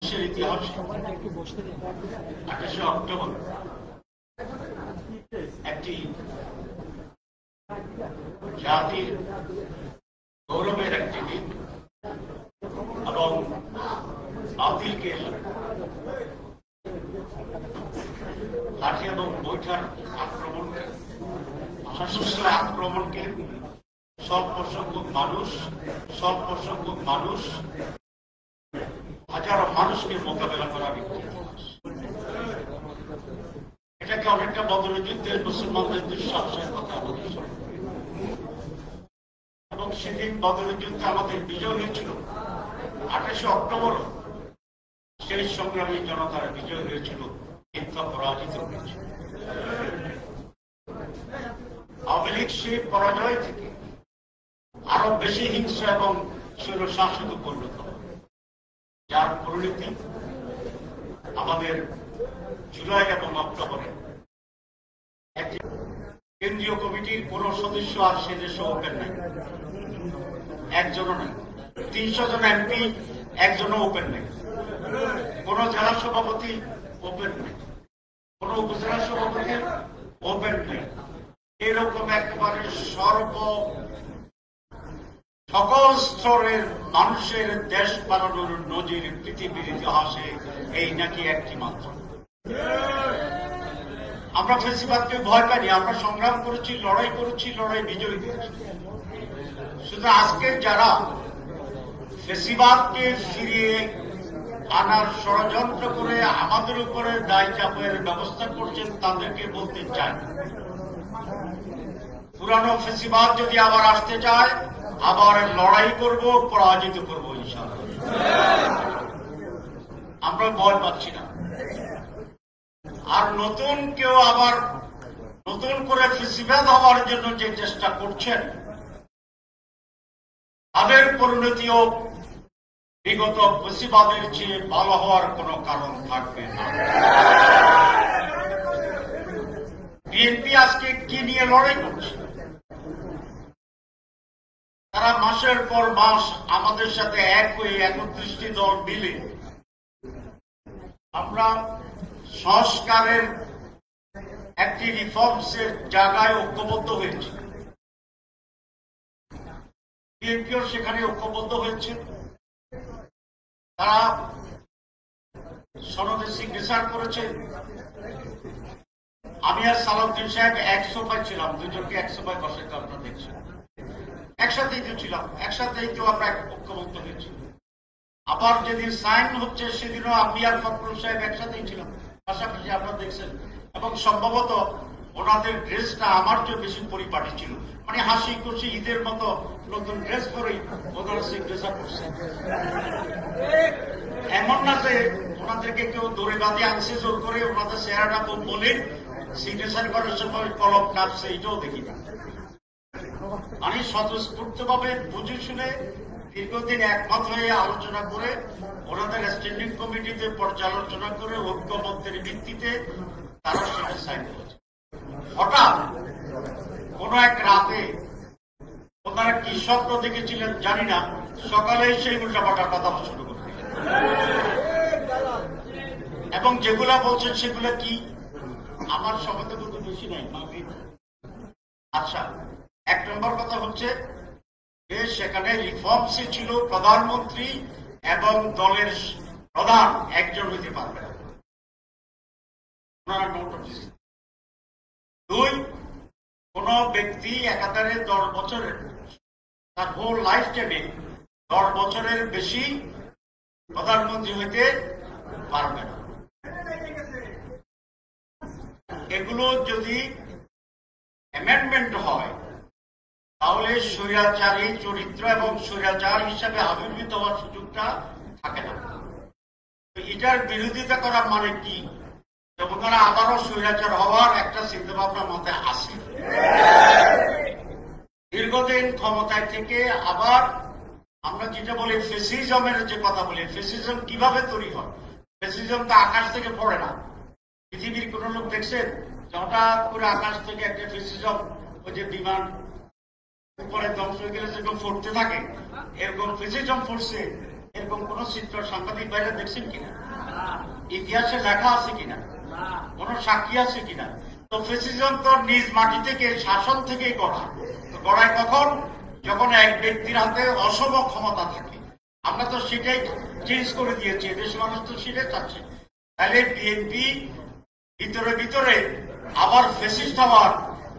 ইতিহাসে 28শে অক্টোবর একটি জাতির গৌরবের একটি দিন এবং বাতিলকে লাঠি এবং বৈঠার আক্রমণকে সশস্ত্র আক্রমণকে স্বল্প সংখ্যক মানুষ হাজারো মানুষকে মোকাবেলা করার ইতিহাস। এটাকে অনেকটা বদরের যুদ্ধের মুসলমানদের দুঃসাহসের কথা বলেছে এবং সেদিন বদরের যুদ্ধে আমাদের বিজয় হয়েছিল। 28শে অক্টোবর সেই সংগ্রামী জনতার বিজয় হয়েছিল, কিন্তু পরাজিত হয়েছিল। আওয়ামী লীগ সেই পরাজয় থেকে আরো বেশি হিংসা এবং স্বৈরশাসক পরিণত, যার পরিণতি আমাদের জুলাই এবং অক্টোবরে একটি কেন্দ্রীয় কমিটির কোন সদস্য আর সে দেশে ওপেন নাই, একজনও নাই। 300 জন এমপি, একজনও ওপেন নেই। কোন জেলা সভাপতি ওপেন নেই, কোন উপজেলা সভাপতি ওপেন নেই। এরকম একেবারে সকল স্তরের মানুষের দেশ বানানোর নজির পৃথিবীর ইতিহাসে এই নাকি একটি মাত্র। আমরা ফেসিবাদকে ভয় পাইনি, আমরা সংগ্রাম করেছি, লড়াই করেছি, লড়াই বিজয়ী করেছি। শুধু আজকে যারা ফেসিবাদকে ফিরিয়ে আনার ষড়যন্ত্র করে আমাদের উপরে দায় চাপের ব্যবস্থা করছেন, তাদেরকে বলতে চাই, পুরানো ফেসিবাদ যদি আবার আসতে চায়, আবার লড়াই করব, পরাজিত করব ইনশাআল্লাহ। আমরা ভয় পাচ্ছি না। আর নতুন কেউ আবার নতুন করে ফেসিবাদ হওয়ার জন্য যে চেষ্টা করছেন, তাদের পরিণতিও বিগত ফেসিবাদের চেয়ে ভালো হওয়ার কোন কারণ থাকবে না। বিএনপি আজকে কি নিয়ে লড়াই করছে? তারা মাসের পর মাস আমাদের সাথে এক হয়ে 31টি দল মিলে আমরা সংস্কারের একটি রিফর্মসের জায়গায় ঐক্যবদ্ধ হয়েছি। বিএনপিও সেখানে ঐক্যবদ্ধ হয়েছে। তারা সনদে সিগনেচার করেছে। আমি আর সালাউদ্দিন সাহেব 100 ছিলাম, দুজনকে 100 বসাইতে আপনারা দেখছেন। একসাথেই তো ছিলাম, একসাথেই তো আমরা ঐক্যবদ্ধ হয়েছি। আবার যেদিন সাইন হচ্ছে সেদিনও আমি আর ফখরুল সাহেব একসাথেই ছিলাম, পাশাপাশি আপনারা দেখছেন। এবং সম্ভবত ওনাদের ড্রেসটা আমার চেয়ে বেশি পরিপাটি ছিল, মানে হাসি খুশি ঈদের মতো নতুন ড্রেস করেই ওনারা সিগনেচার করছে। এমন না যে ওনাদেরকে কেউ দড়ি বাঁধে আনছে জোর করে, ওনাদের চেহারাটা বলে সিগনেচার করার সময় কলম কাঁপছে, এটাও দেখি না। মানে স্বতঃস্ফূর্ত ভাবে বুঝে শুনে দীর্ঘদিন একমত হয়ে আলোচনা করে ওনাদের স্ট্যান্ডিং কমিটিতে পর্যালোচনা করে ঐক্যমত্যের ভিত্তিতে তারা সেটা সাইন করেছে। হঠাৎ কোন এক রাতে ওনারা কি স্বপ্ন দেখেছিলেন জানি না, সকালে সেই উল্টাপাল্টা কথা শুরু করে দিলেন। এবং যেগুলা বলছেন সেগুলো কি আমার সঙ্গে কিন্তু বেশি নাই। আচ্ছা, 1 নম্বর কথা হচ্ছে যে সেখানে রিফর্মসে ছিল প্রধানমন্ত্রী এবং দলের প্রধান একজন হইতে পারবে। 2, কোন ব্যক্তি একাধারে 10 বছরের তার হোল লাইফ টাইমে 10 বছরের বেশি প্রধানমন্ত্রী হইতে পারবে না। এগুলো যদি অ্যামেন্ডমেন্ট হয় তাহলে স্বৈরাচারী চরিত্র এবং স্বৈরাচার হিসাবে আবির্ভূত হওয়ার সুযোগটা থাকে না। এটার বিরোধিতা করার মানে কি? ওনারা আবারও স্বৈরাচার হওয়ার একটা চিন্তা ভাবনা মাথায় আসে। দীর্ঘদিন ক্ষমতায় থেকে আবার আমরা যেটা বলি ফেসিজমের যে কথা বলি, ফেসিজম কিভাবে তৈরি হয়? ফেসিজম তো আকাশ থেকে পড়ে না। পৃথিবীর কোন লোক দেখছেন হঠাৎ করে আকাশ থেকে একটা ফেসিজম, ওই যে বিমান উপরে ধ্বংস হয়ে গেলে যেরকম ফুটতে থাকে, এরকম ফেসিজম ফুটছে এরকম কোন চিত্র সাংবাদিক বাইরে দেখছেন কিনা? ইতিহাসে লেখা আছে কিনা? কোন সাক্ষী আছে কিনা? তো ফ্যাসিজম তো নিজ মাটি থেকে, শাসন থেকেই গড়ায়। তো গড়ায় কখন? যখন এক ব্যক্তির হাতে অসম ক্ষমতা থাকে। আমরা তো সেটাই চেঞ্জ করে দিয়েছি, দেশের মানুষ তো সেটাই চাচ্ছে। তাহলে বিএনপি ভিতরে ভিতরে আবার ফ্যাসিস্ট হওয়ার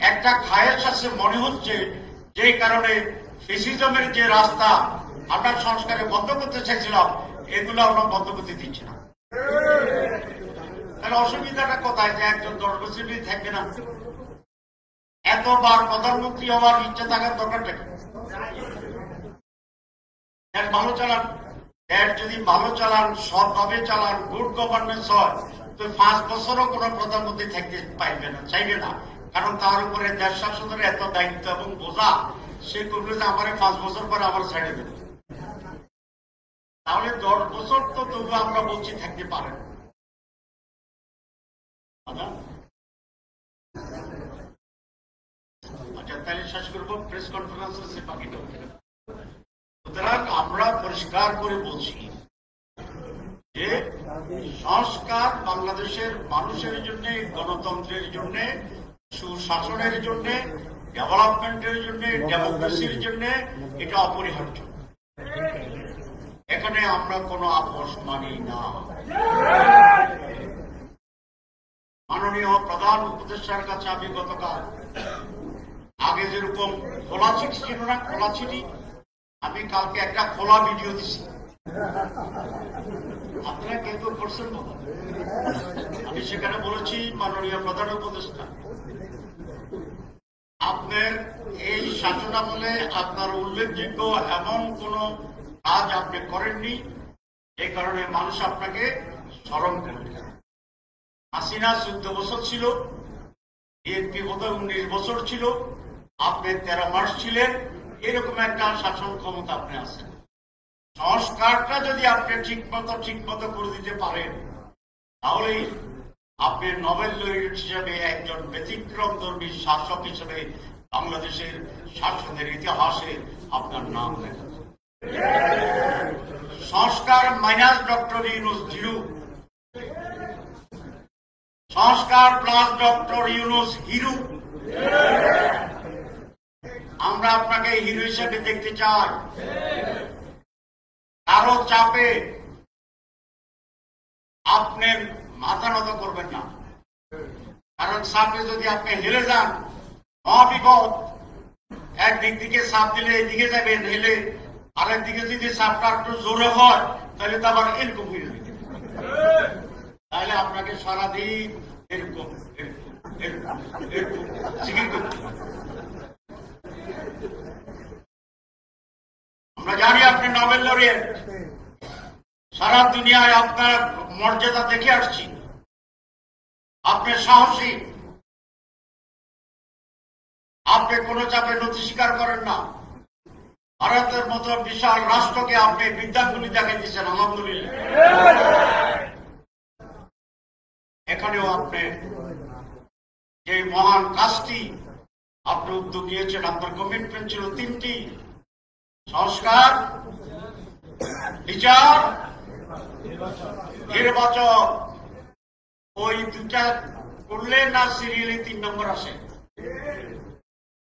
একটা খায়েশ আছে মনে হচ্ছে, যে কারণে ফ্যাসিজমের যে রাস্তা আমরা সংস্কারে বন্ধ করতে চাইছিলাম, এগুলো আমরা বন্ধ করতে দিচ্ছি না। তাহলে অসুবিধাটা কোথায়? যে একজন 10 বছর থাকবে না, এতবার প্রধানমন্ত্রী হওয়ার ইচ্ছা থাকার দরকারটা কি? ভালো চালান, দেশ যদি ভালো চালান, সৎভাবে চালান, গুড গভর্নেন্স হয়, তো 5 বছরও কোন প্রধানমন্ত্রী থাকতে পারবে না, চাইবে না। কারণ তার উপরে দেশ শাসনের এত দায়িত্ব এবং বোঝা, সে করবে যে আমার 5 বছর পরে আমার ছেড়ে দেবে। তাহলে 10 বছর তো তবু আমরা বলছি থাকতে পারেন। আচ্ছা, তাহলে শেষ করবো। প্রেস কনফারেন্স আছে বাকিটা। সুতরাং আমরা পরিষ্কার করে বলছি যে সংস্কার বাংলাদেশের মানুষের জন্য, গণতন্ত্রের জন্য, সুশাসনের জন্য, ডেভেলপমেন্টের জন্য, ডেমোক্রেসির জন্য এটা অপরিহার্য। এখানে আমরা কোনো আপোষ মানি না। মাননীয় প্রধান উপদেষ্টার কাছে আমি গতকাল, আগে যেরকম খোলা চিঠি ছিল না, খোলা চিঠি, আমি কালকে একটা খোলা ভিডিও দিছি। আপনারা কেউ কেউ করছেন না? আমি সেখানে বলেছি, মাননীয় প্রধান উপদেষ্টা, আপনার এই শাসনামলে আপনার উল্লেখযোগ্য এমন কোন কাজ আপনি করেননি, এই কারণে মানুষ আপনাকে স্মরণ করবে। হাসিনা 14 বছর ছিল, বিএনপি বোধহয় 19 বছর ছিল, আপনি 13 মাস ছিলেন। এরকম একটা শাসন ক্ষমতা আপনি আছেন। সংস্কারটা যদি আপনি ঠিক মতো করে দিতে পারেন, তাহলেই আপনি নোবেল লরিয়েট হিসেবে একজন ব্যতিক্রমধর্মী শাসক হিসেবে বাংলাদেশের শাসনের ইতিহাসে আপনার নাম লেখা। সংস্কার মাইনাস ডক্টর ইউনূস 0, সংস্কার প্লাস ডক্টর ইউনূস হিরো। আমরা আপনাকে হিরো হিসেবে দেখতে চাই। কারো চাপে আপনি মাথা নত করবেন না, কারণ চাপে যদি আপনি হেলে যান, মহাবিপদ। একদিক থেকে চাপ দিলে এদিকে যাবেন, হেলে আরেক দিকে যদি চাপটা একটু জোরে হয়, তাহলে তো আবার এরকম হয়ে যাবে। তাহলে আপনাকে সারাদিন এরকম জিকির করতে হবে। আমরা জানি আপনি নোবেল লরিয়েট, সারা দুনিয়ায় আপনার মর্যাদা দেখে আসছি। আপনি সাহসী, আপনি কোন চাপে নথি স্বীকার করেন না। ভারতের মতো বিশাল রাষ্ট্রকে আপনি বিদ্যাঙ্গুলি দেখাই দিচ্ছেন, আলহামদুলিল্লাহ। এখানেও আপনি যে মহান কাজটি আপনি উদ্যোগ নিয়েছেন, আপনার কমিটমেন্ট ছিল 3টি: সংস্কার, বিচার, নির্বাচন। ওই 2টা করলে না সিরিয়ালি 3 নম্বর আসে।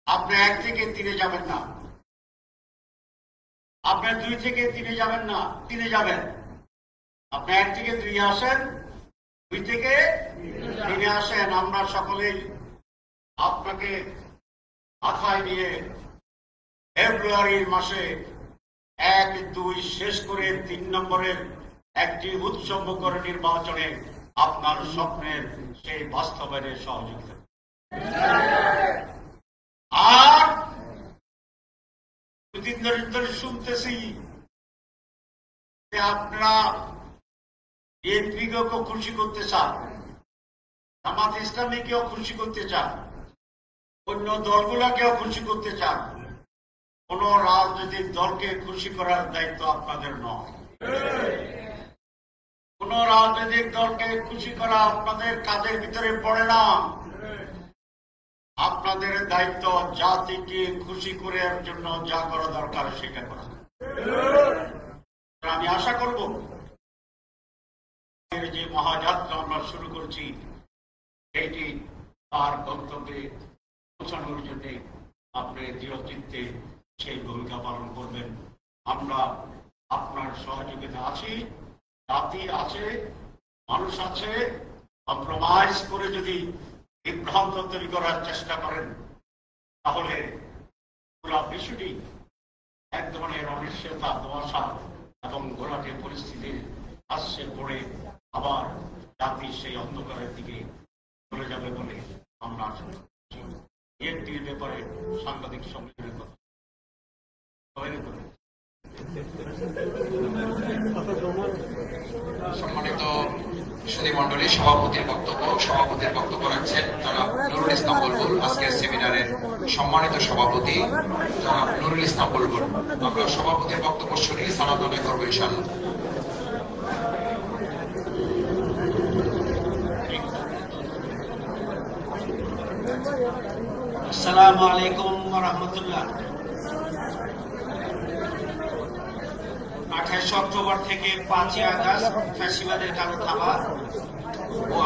আপনি 1 থেকে 3-এ যাবেন না, আপনি 2 থেকে 3-এ যাবেন না, 3-এ যাবেন। আপনি 1 থেকে 2-এ আসেন, 2 থেকে 3-এ আসেন। আমরা সকলেই আপনাকে মাথায় নিয়ে ফেব্রুয়ারির মাসে 1-2 শেষ করে 3 নম্বরের একটি উৎসবমুখর নির্বাচনে আপনার স্বপ্নের সেই বাস্তবায়নে সহযোগিতা। আর 2 দিন ধরে শুনতেছি যে আপনারা বিএনপিকেও খুশি করতে চান, জামাত ইসলামীকেও খুশি করতে চান, অন্য দলগুলোকেও খুশি করতে চান। কোন রাজনৈতিক দলকে খুশি করার দায়িত্ব আপনাদের নয়। কোন রাজনৈতিক দলকে খুশি করা আপনাদের কাজের ভিতরে পড়ে না। আপনাদের দায়িত্ব জাতিকে খুশি করার জন্য যা করা দরকার সেটা করা। আমি আশা করব যে মহাযাত্রা আমরা শুরু করছি এটি তার গন্তব্যে পৌঁছানোর জন্য আপনি দৃঢ়চিত্তে সেই ভূমিকা পালন করবেন। আমরা আপনার সহযোগিতা আছি, জাতি আছে, মানুষ আছে। কম্প্রোমাইজ করে যদি বিভ্রান্ত তৈরি করার চেষ্টা করেন তাহলে পুরো বিষয়টি এক ধরনের অনিশ্চয়তা, ধোঁয়াশা এবং ঘোলাটে পরিস্থিতির আশ্রে পড়ে আবার জাতি সেই অন্ধকারের দিকে চলে যাবে বলে আমরা আশা করছি। বিএনপির ব্যাপারে সাংবাদিক সম্মেলনের কথা সম্মানিত সুধীমণ্ডলী, সভাপতির বক্তব্য রাখছেন জনাব নুরুল ইসলাম বুলবুল। আজকের সেমিনারের সম্মানিত সভাপতি জনাব নুরুল ইসলাম বুলবুল। আমরা সভাপতির বক্তব্য শুনিয়ে সালাম আদায় করবো ইনশাআল্লাহ। আসসালামু আলাইকুম ওয়া রাহমাতুল্লাহ। 28 অক্টোবর থেকে 5 আগস্ট ফ্যাসিবাদের কালো থাবা ও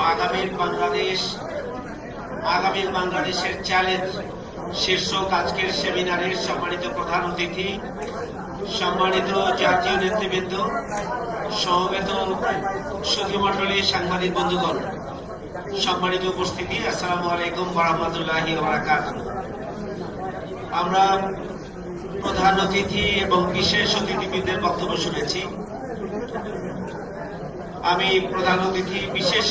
আগামীর বাংলাদেশের চ্যালেঞ্জ শীর্ষক আজকের সেমিনারের সম্মানিত প্রধান অতিথি, সম্মানিত জাতীয় নেতৃবৃন্দ, সমবেত সুধীমণ্ডলী, সাংবাদিক বন্ধুগণ, সম্মানিত উপস্থিতি, আসসালামু আলাইকুম ওয়া রাহমাতুল্লাহি ওয়া বারাকাতুহু। আমরা প্রধান অতিথি এবং বিশেষ অতিথিবৃন্দের বক্তব্য শুনেছি। আমি প্রধান অতিথি, বিশেষ